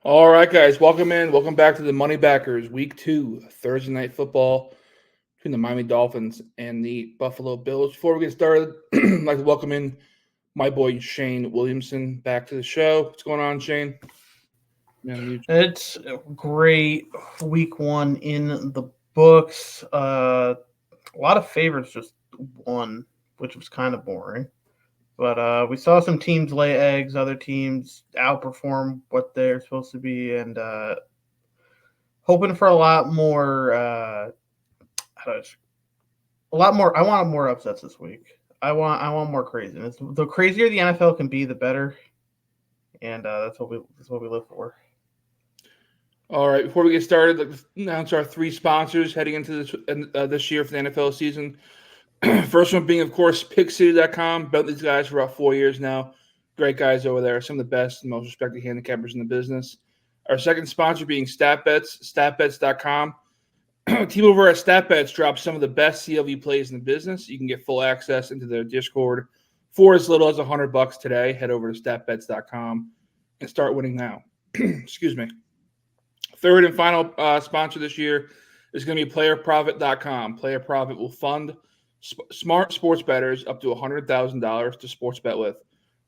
All right, guys, welcome in. Welcome back to the Money Backers, Week 2, Thursday Night Football between the Miami Dolphins and the Buffalo Bills. Before we get started, I'd like to welcome in my boy Shane Williamson back to the show. What's going on, Shane? It's great. Week 1 in the books. A lot of favorites just won, which was kind of boring. But we saw some teams lay eggs, other teams outperform what they're supposed to be, and hoping for a lot more. A lot more. I want more upsets this week. I want more craziness. The crazier the NFL can be, the better, and that's what we live for. All right, before we get started, let's announce our three sponsors heading into this year for the NFL season. First one being, of course, PickCity.com. Been with these guys for about 4 years now. Great guys over there. Some of the best and most respected handicappers in the business. Our second sponsor being StatBets, StatBets.com. Team over at StatBets drops some of the best CLV plays in the business. You can get full access into their Discord for as little as $100 today. Head over to StatBets.com and start winning now. Excuse me. Third and final sponsor this year is going to be PlayerProfit.com. PlayerProfit will fund smart sports bettors up to $100,000 to sports bet with.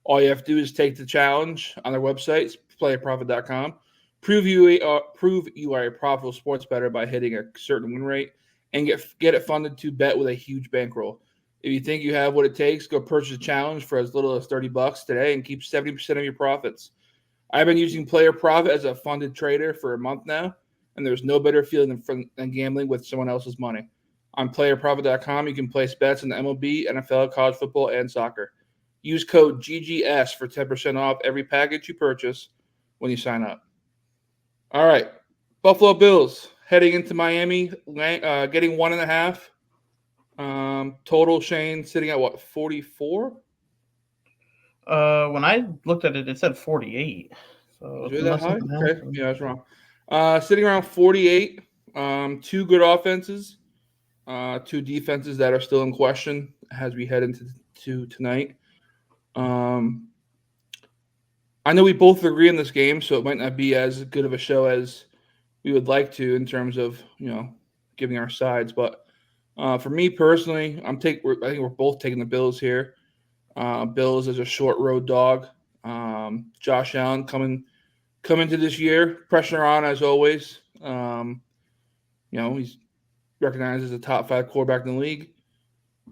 All you have to do is take the challenge on their website, PlayerProfit.com. Prove you are a profitable sports bettor by hitting a certain win rate, and get it funded to bet with a huge bankroll. If you think you have what it takes, go purchase a challenge for as little as $30 today and keep 70% of your profits. I've been using Player Profit as a funded trader for a month now, and there's no better feeling than gambling with someone else's money. On PlayerProfit.com, you can place bets on the MLB, NFL, college football, and soccer. Use code GGS for 10% off every package you purchase when you sign up. All right, Buffalo Bills heading into Miami, getting 1.5. Total, Shane, sitting at what, 44? When I looked at it, it said 48. So Is it that unless high? something Okay, happened. yeah, that's wrong. Sitting around 48. Two good offenses, two defenses that are still in question as we head into tonight. Um, I know we both agree in this game, so it might not be as good of a show as we would like to in terms of giving our sides. But for me personally, I think we're both taking the Bills here. Bills as a short road dog. Josh Allen coming to this year, pressure on as always. He's recognized as a top 5 quarterback in the league,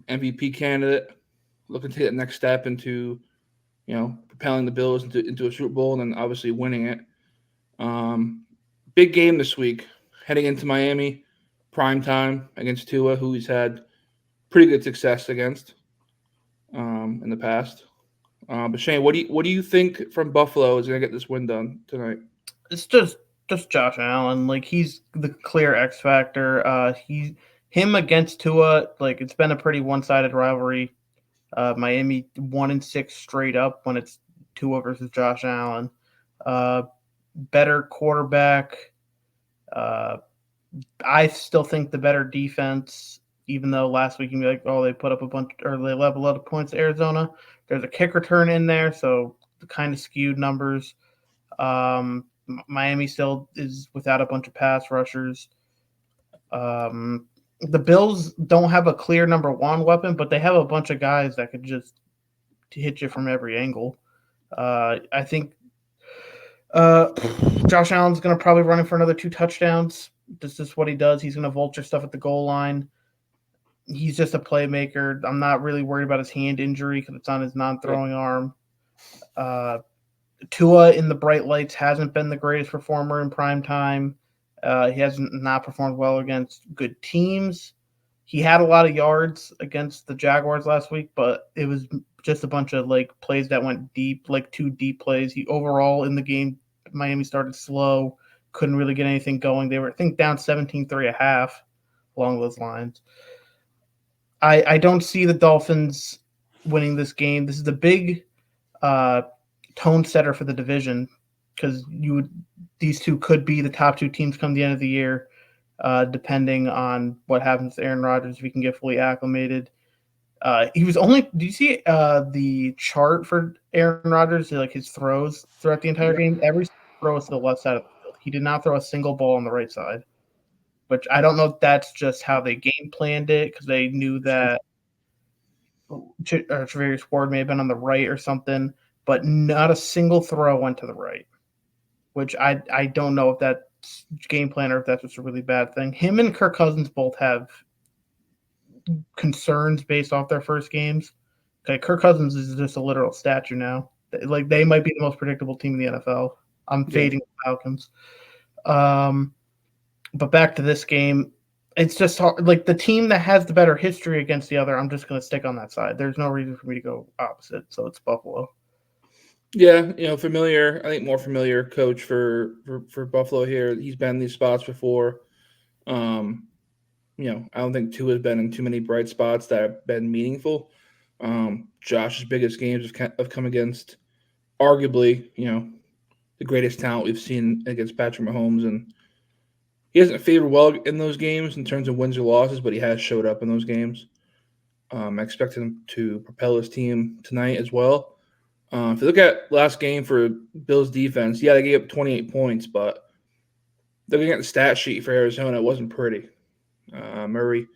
MVP candidate, looking to take that next step into propelling the Bills into a Super Bowl and then obviously winning it. Big game this week, heading into Miami, prime time against Tua, who he's had pretty good success against in the past. But Shane, what do you think from Buffalo is going to get this win done tonight? It's just Josh Allen. Like he's the clear X factor. Him against Tua. Like it's been a pretty one-sided rivalry. Miami 1-6 straight up when it's Tua versus Josh Allen. Better quarterback. Uh, I still think the better defense. Even though last week you can be like, oh, they put up a bunch or they left a lot of points to Arizona. There's a kick return in there, so the kind of skewed numbers. Miami still is without a bunch of pass rushers. The Bills don't have a clear number one weapon, but they have a bunch of guys that could just hit you from every angle. I think Josh Allen's going to probably run in for another 2 touchdowns. This is what he does. He's going to vulture stuff at the goal line. He's just a playmaker. I'm not really worried about his hand injury because it's on his non-throwing arm. Tua in the bright lights hasn't been the greatest performer in prime time. He hasn't not performed well against good teams. He had a lot of yards against the Jaguars last week, but it was just a bunch of like plays that went deep, like 2 deep plays. He overall in the game, Miami started slow, couldn't really get anything going. They were, I think, down 17-3 a half along those lines. I don't see the Dolphins winning this game. This is a big tone setter for the division because these two could be the top 2 teams come the end of the year, depending on what happens to Aaron Rodgers if he can get fully acclimated. He was only. Do you see the chart for Aaron Rodgers? Like his throws throughout the entire game. throw us to the left side of the field. He did not throw a single ball on the right side, which I don't know if that's just how they game planned it because they knew that Travarius Ward may have been on the right or something, but not a single throw went to the right, which I don't know if that's game plan or if that's just a really bad thing. Him and Kirk Cousins both have concerns based off their first games. Okay, Kirk Cousins is just a literal statue now. Like they might be the most predictable team in the NFL. I'm fading the Falcons. But back to this game, it's just hard. Like the team that has the better history against the other, I'm just going to stick on that side. There's no reason for me to go opposite, so it's Buffalo. Yeah, familiar. I think more familiar coach for Buffalo here. He's been in these spots before. I don't think Tua has been in too many bright spots that have been meaningful. Josh's biggest games have come against arguably, the greatest talent we've seen against Patrick Mahomes, and he hasn't favored well in those games in terms of wins or losses, but he has showed up in those games. I expect him to propel his team tonight as well. If you look at last game for Bills defense, yeah, they gave up 28 points, but looking at the stat sheet for Arizona, it wasn't pretty. Murray,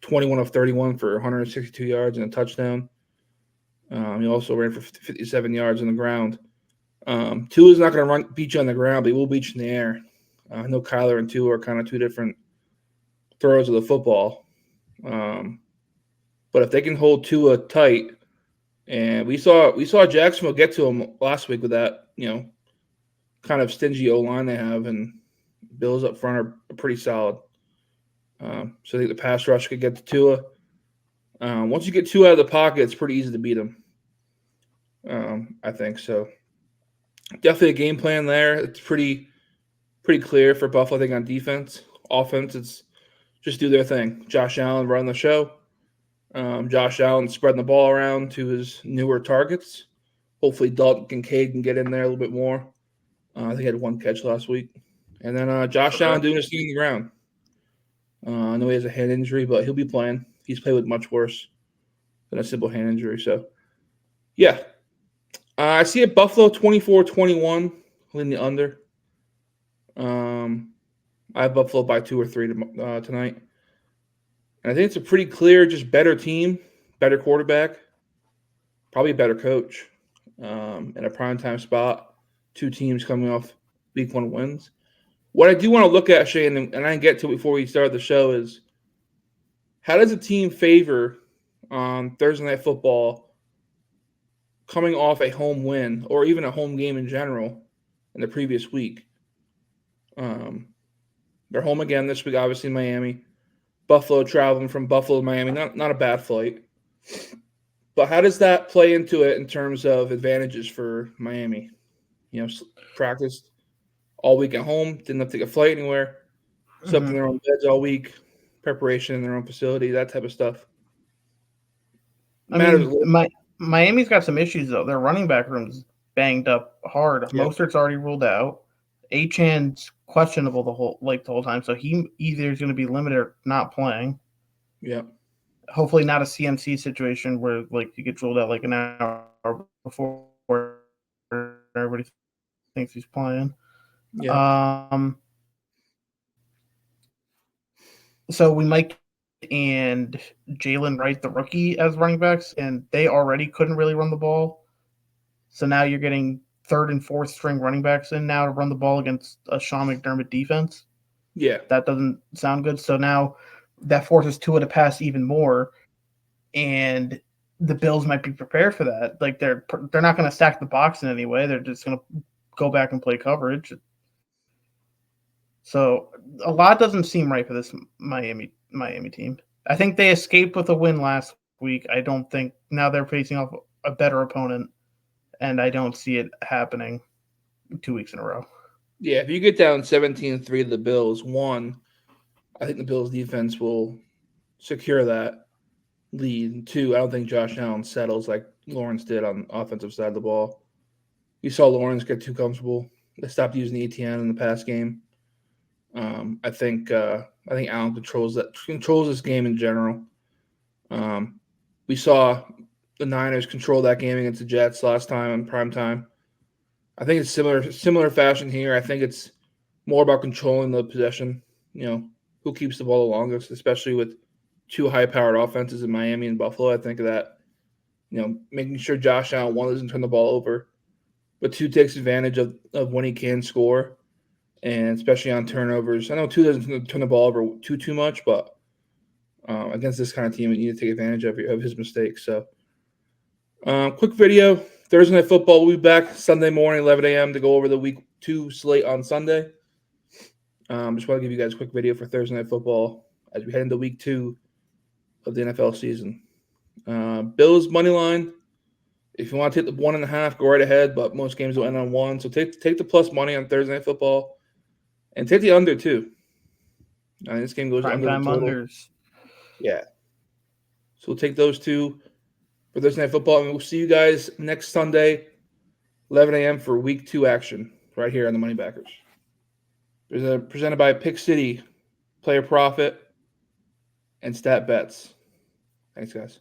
21 of 31 for 162 yards and a touchdown. He also ran for 57 yards on the ground. Tua's not going to beat you on the ground, but he will beat you in the air. I know Kyler and Tua are kind of two different throws of the football. But if they can hold Tua tight, and we saw Jacksonville get to him last week with that, kind of stingy O-line they have, and Bills up front are pretty solid. So I think the pass rush could get to Tua. Once you get Tua out of the pocket, it's pretty easy to beat him. I think so. Definitely a game plan there. It's pretty clear for Buffalo. I think on defense, offense, it's just do their thing. Josh Allen run the show. Josh Allen spreading the ball around to his newer targets. Hopefully Dalton Kincaid can get in there a little bit more. I think he had one catch last week. And then Josh Allen doing his thing on the ground. I know he has a hand injury, but he'll be playing. He's played with much worse than a simple hand injury. So, yeah. I see a Buffalo 24-21 leading the under. I have Buffalo by 2 or 3 tonight. And I think it's a pretty clear, just better team, better quarterback, probably a better coach in a primetime spot. 2 teams coming off week 1 wins. What I do want to look at, Shane, and I didn't get to it before we started the show, is how does a team favor on Thursday Night Football coming off a home win or even a home game in general in the previous week? They're home again this week, obviously, in Miami. Buffalo traveling from Buffalo to Miami, not a bad flight. But how does that play into it in terms of advantages for Miami? Practiced all week at home, didn't have to take a flight anywhere, slept in their own beds all week, preparation in their own facility, that type of stuff. Miami's got some issues, though. Their running back room's banged up hard. Yep. Mostert's already ruled out. Achan's questionable the whole time, so he either is going to be limited or not playing. Yeah. Hopefully not a CMC situation where you get ruled out an hour before everybody thinks he's playing. Yeah. So we might and Jalen Wright, the rookie, as running backs, and they already couldn't really run the ball. So now you're getting third and fourth string running backs in now to run the ball against a Sean McDermott defense. Yeah. That doesn't sound good. So now that forces Tua to pass even more, and the Bills might be prepared for that. They're not going to stack the box in any way. They're just going to go back and play coverage. So a lot doesn't seem right for this Miami team. I think they escaped with a win last week. I don't think now they're facing off a better opponent, and I don't see it happening 2 weeks in a row. Yeah, if you get down 17-3 to the Bills, I think the Bills defense will secure that lead. And 2, I don't think Josh Allen settles like Lawrence did on the offensive side of the ball. You saw Lawrence get too comfortable. They stopped using the ETN in the pass game. I think Allen controls this game in general. We saw the Niners control that game against the Jets last time in prime time. I think it's similar fashion here. I think it's more about controlling the possession. Who keeps the ball the longest, especially with two high-powered offenses in Miami and Buffalo. I think that making sure Josh Allen, one, doesn't turn the ball over, but two, takes advantage of when he can score, and especially on turnovers. I know two doesn't turn the ball over too much, but against this kind of team, you need to take advantage of his mistakes. So, quick video. Thursday Night Football. We'll be back Sunday morning, 11 a.m. to go over the Week 2 slate on Sunday. Just want to give you guys a quick video for Thursday Night Football as we head into Week 2 of the NFL season. Bills money line. If you want to take the 1.5, go right ahead. But most games will end on 1, so take the plus money on Thursday Night Football, and take the under too. This game goes under the total. Unders. Yeah. So we'll take those two for Thursday Night Football, and we'll see you guys next Sunday, 11 a.m. for Week 2 action right here on the Money Backers. Presented by Pick City, Player Profit, and Stat Bets. Thanks, guys.